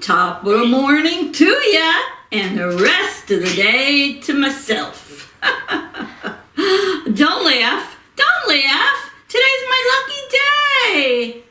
Top of the morning to ya, and the rest of the day to myself. Don't laugh, don't laugh. Today's my lucky day.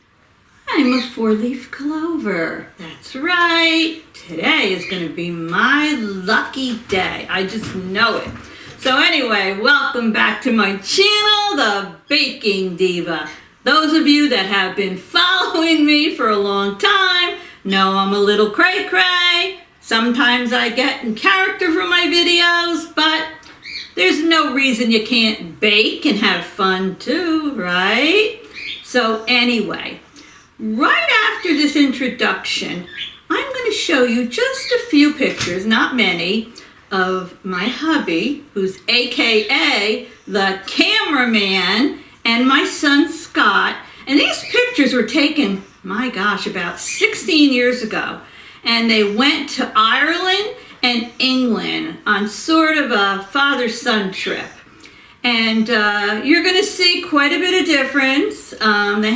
I'm a 4-leaf clover. That's right. Today is going to be my lucky day. I just know it. So anyway, welcome back to my channel, the Baking Diva. Those of you that have been following me for a long time know I'm a little cray-cray. Sometimes I get in character for my videos, but there's no reason you can't bake and have fun too, right? So anyway, right after this introduction, I'm going to show you just a few pictures, not many, of my hubby, who's AKA the cameraman, and my son Scott. And these pictures were taken, my gosh, about 16 years ago. And they went to Ireland and England on sort of a father-son trip. And you're going to see quite a bit of difference. The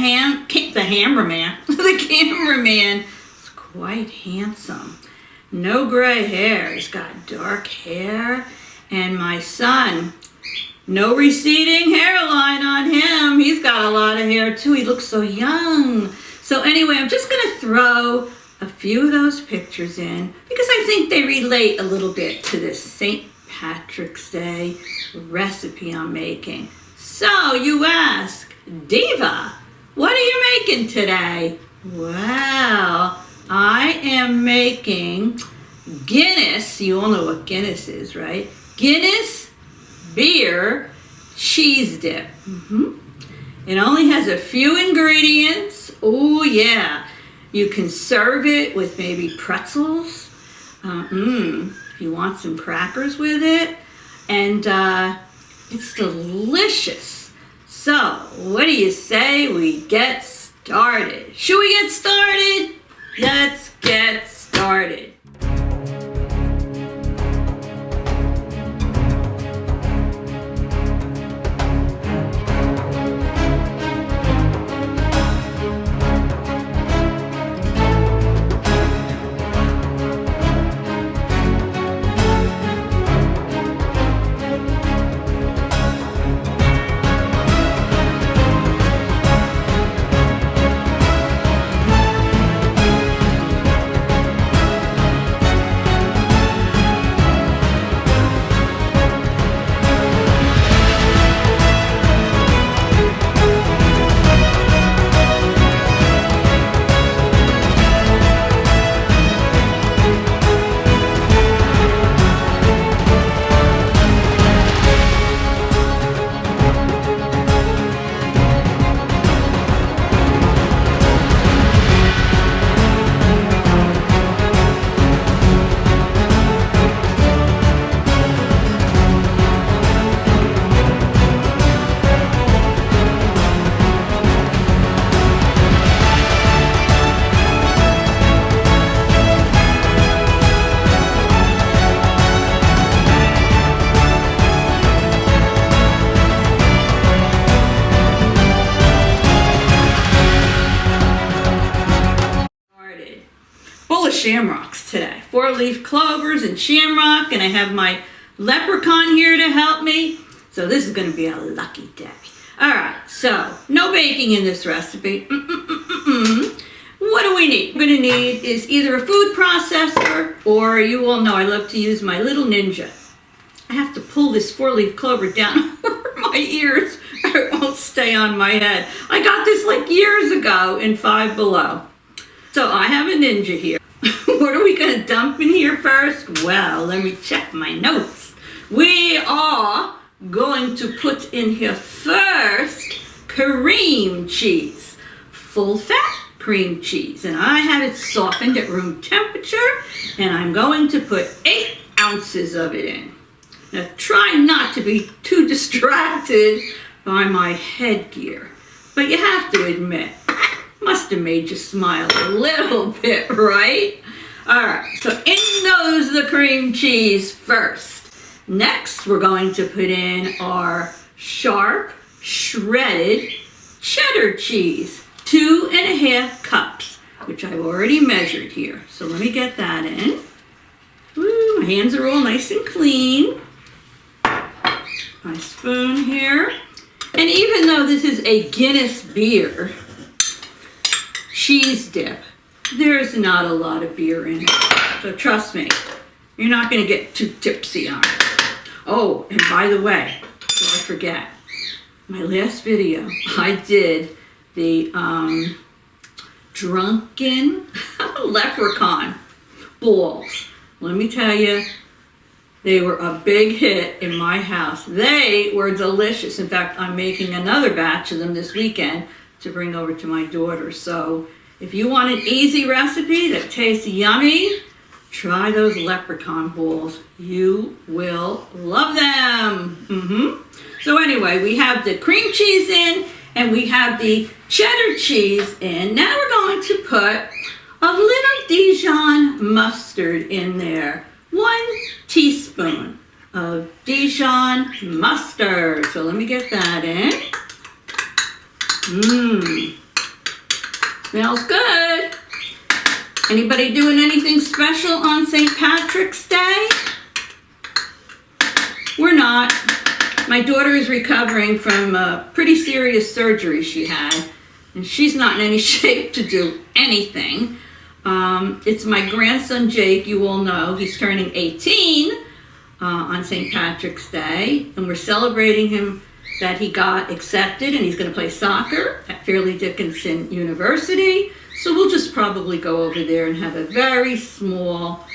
cameraman is quite handsome. No gray hair. He's got dark hair. And my son, no receding hairline on him. He's got a lot of hair too. He looks so young. So anyway, I'm just going to throw a few of those pictures in because I think they relate a little bit to this St. Patrick's Day recipe I'm making. So you ask, Diva, what are you making today? Well, I am making Guinness. You all know what Guinness is, right? Guinness Beer Cheese Dip. It only has a few ingredients. Oh yeah. You can serve it with maybe pretzels. If you want some crackers with it. And it's delicious. So, what do you say we get started? Should we get started? Let's get started. Shamrocks today. 4-leaf clovers and shamrock, and I have my leprechaun here to help me. So this is going to be a lucky day. Alright, so no baking in this recipe. What do we need? What we're going to need is either a food processor, or you all know I love to use my little Ninja. I have to pull this 4-leaf clover down over my ears or it won't stay on my head. I got this like years ago in Five Below. So I have a Ninja here. What are we going to dump in here first? Well, let me check my notes. We are going to put in here first cream cheese. Full fat cream cheese. And I have it softened at room temperature. And I'm going to put 8 ounces of it in. Now try not to be too distracted by my headgear. But you have to admit, must have made you smile a little bit, right? Alright, so in goes the cream cheese first. Next, we're going to put in our sharp, shredded cheddar cheese. 2½ cups. which I've already measured here. So let me get that in. Ooh, my hands are all nice and clean. My spoon here. And even though this is a Guinness Beer Cheese Dip, there's not a lot of beer in it. So trust me, you're not going to get too tipsy on it. Oh, and by the way, before I forget, my last video, I did the drunken leprechaun balls. Let me tell you, they were a big hit in my house. They were delicious. In fact, I'm making another batch of them this weekend to bring over to my daughter. So if you want an easy recipe that tastes yummy, try those leprechaun balls. You will love them. So anyway, we have the cream cheese in and we have the cheddar cheese in. Now we're going to put a little Dijon mustard in there. 1 teaspoon of Dijon mustard. So let me get that in. Smells good. Anybody doing anything special on St. Patrick's Day? We're not. My daughter is recovering from a pretty serious surgery she had, and she's not in any shape to do anything. It's my grandson Jake, you all know. He's turning 18 on St. Patrick's Day, and we're celebrating him that he got accepted and he's going to play soccer at Fairleigh Dickinson University. So we'll just probably go over there and have a very small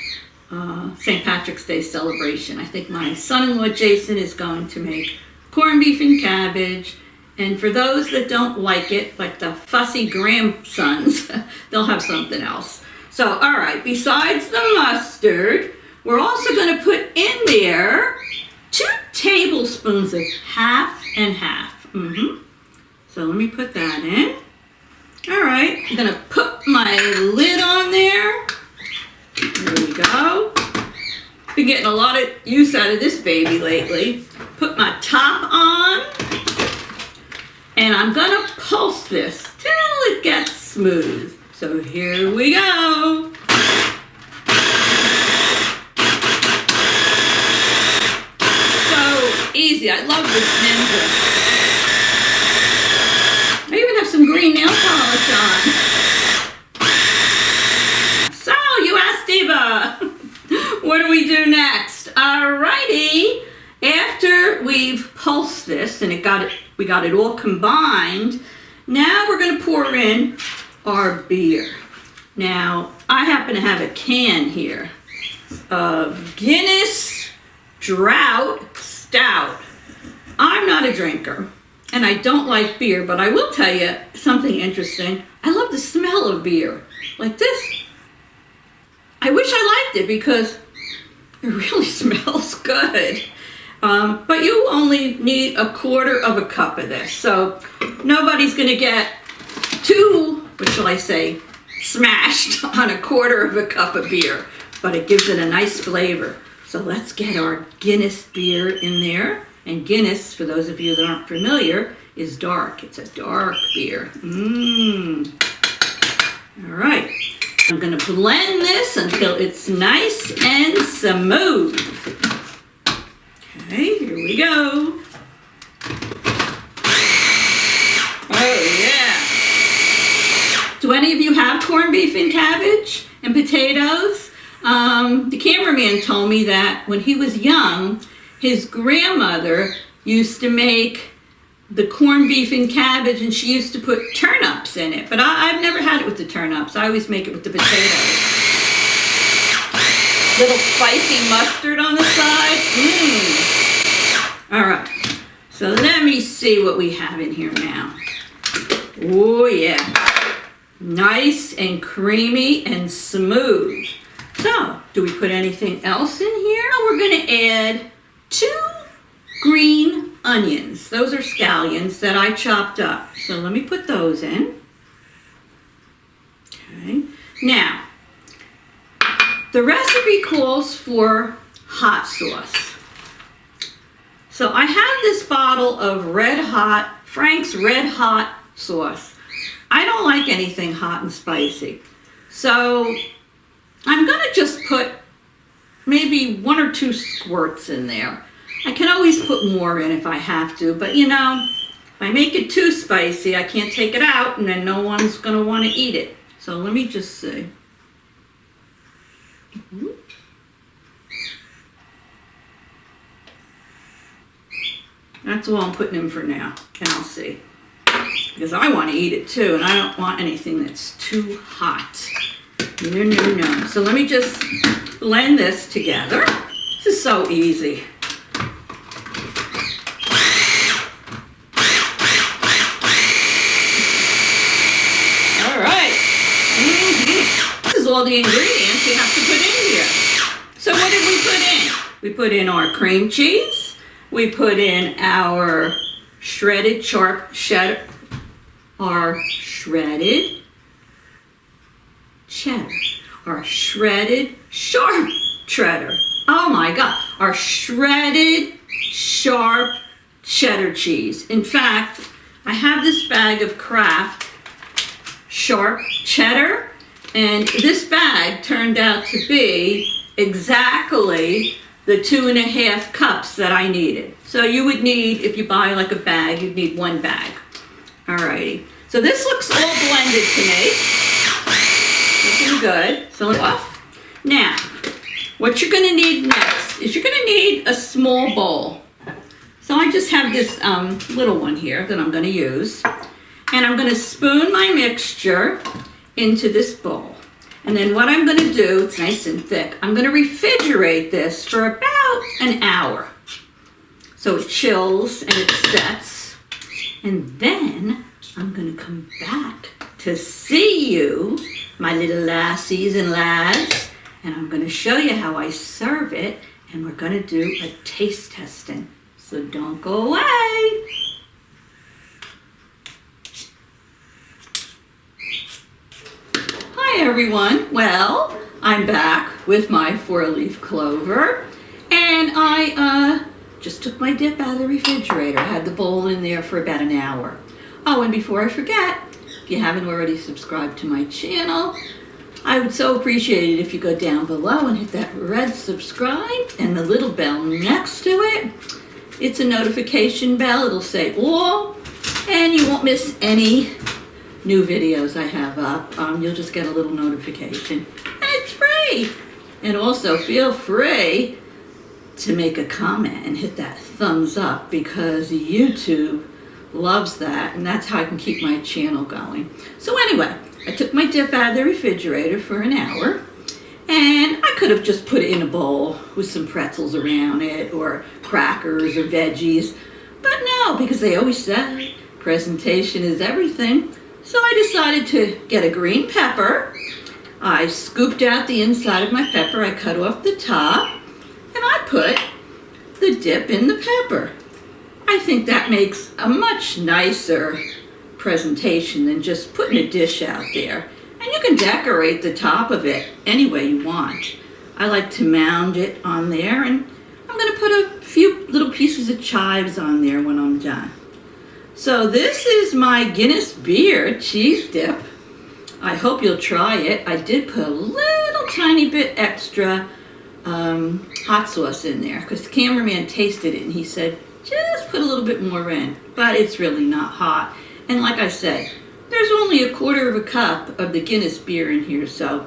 St. Patrick's Day celebration. I think my son-in-law Jason is going to make corned beef and cabbage. And for those that don't like it, like the fussy grandsons, they'll have something else. So, all right, besides the mustard, we're also going to put in there 2 tablespoons of half and half. So let me put that in. All right, I'm going to put my lid on there. There we go. Been getting a lot of use out of this baby lately. Put my top on. And I'm going to pulse this till it gets smooth. So here we go. So easy. I love this Ninja. I even have some green nail polish on. So you asked Diva, what do we do next? Alrighty. After we've pulsed this and we got it all combined, now we're going to pour in our beer. Now, I happen to have a can here of Guinness Drought Stout. I'm not a drinker, and I don't like beer, but I will tell you something interesting. I love the smell of beer. Like this. I wish I liked it because it really smells good. But you only need 1/4 cup of this. So nobody's going to get too, what shall I say, smashed on 1/4 cup of beer. But it gives it a nice flavor. So let's get our Guinness beer in there. And Guinness, for those of you that aren't familiar, is dark. It's a dark beer. All right. I'm going to blend this until it's nice and smooth. Okay, here we go. Oh, yeah. Do any of you have corned beef and cabbage and potatoes? The cameraman told me that when he was young, his grandmother used to make the corned beef and cabbage, and she used to put turnips in it. But I've never had it with the turnips. I always make it with the potatoes. Little spicy mustard on the side. All right. So let me see what we have in here now. Oh, yeah. Nice and creamy and smooth. So, do we put anything else in here? We're going to add 2 green onions. Those are scallions that I chopped up. So let me put those in. Okay. Now, the recipe calls for hot sauce. So I have this bottle of Frank's Red Hot sauce. I don't like anything hot and spicy. So I'm going to just put maybe 1 or 2 squirts in there. I can always put more in if I have to, but you know, if I make it too spicy, I can't take it out and then no one's going to want to eat it. So let me just see. That's all I'm putting in for now, and I'll see. Because I want to eat it too, and I don't want anything that's too hot. No, no, no. So let me just blend this together. This is so easy. All right. This is all the ingredients you have to put in here. So what did we put in? We put in our cream cheese. We put in our shredded sharp cheddar. Our shredded cheddar. Our shredded sharp cheddar. Oh my God. Our shredded sharp cheddar cheese. In fact, I have this bag of Kraft sharp cheddar, and this bag turned out to be exactly the 2.5 cups that I needed. So you would need, if you buy like a bag, you'd need 1 bag. Alrighty. So this looks all blended to me. Looking good. So off. Now, what you're going to need next is you're going to need a small bowl. So I just have this little one here that I'm going to use. And I'm going to spoon my mixture into this bowl. And then what I'm going to do, it's nice and thick, I'm going to refrigerate this for about an hour. So it chills and it sets. And then I'm going to come back to see you, my little lassies and lads. And I'm going to show you how I serve it. And we're going to do a taste testing. So don't go away. Hi everyone. Well, I'm back with my 4-leaf clover, and I just took my dip out of the refrigerator. I had the bowl in there for about an hour. Oh, and before I forget, if you haven't already subscribed to my channel, I would so appreciate it if you go down below and hit that red subscribe and the little bell next to it. It's a notification bell. It'll say all, and you won't miss any new videos I have up. You'll just get a little notification, and it's free. And also feel free to make a comment and hit that thumbs up, because YouTube loves that, and that's how I can keep my channel going. So anyway, I took my dip out of the refrigerator for an hour, and I could have just put it in a bowl with some pretzels around it, or crackers or veggies, but no, because they always say presentation is everything. So I decided to get a green pepper. I scooped out the inside of my pepper, I cut off the top, and I put the dip in the pepper. I think that makes a much nicer presentation than just putting a dish out there. And you can decorate the top of it any way you want. I like to mound it on there, and I'm going to put a few little pieces of chives on there when I'm done. So this is my Guinness Beer Cheese Dip. I hope you'll try it. I did put a little tiny bit extra hot sauce in there, because the cameraman tasted it and he said, just put a little bit more in. But it's really not hot. And like I said, there's only 1/4 cup of the Guinness beer in here, so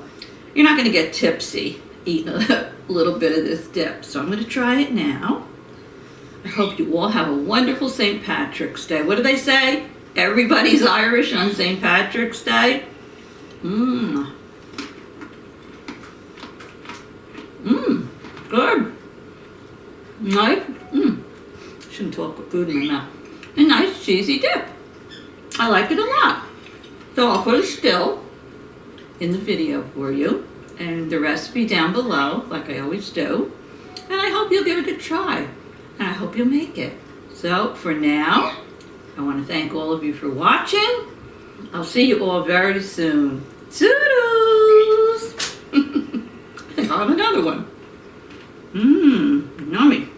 you're not going to get tipsy eating a little bit of this dip. So I'm going to try it now. I hope you all have a wonderful St. Patrick's Day. What do they say? Everybody's Irish on St. Patrick's Day. Good. Nice. Shouldn't talk with food in my mouth. A nice cheesy dip. I like it a lot. So I'll put a still in the video for you, and the recipe down below, like I always do. And I hope you'll give it a try. And I hope you'll make it. So for now, I want to thank all of you for watching. I'll see you all very soon. Toodles! I think I'll have another one. Yummy.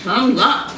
Thumbs up.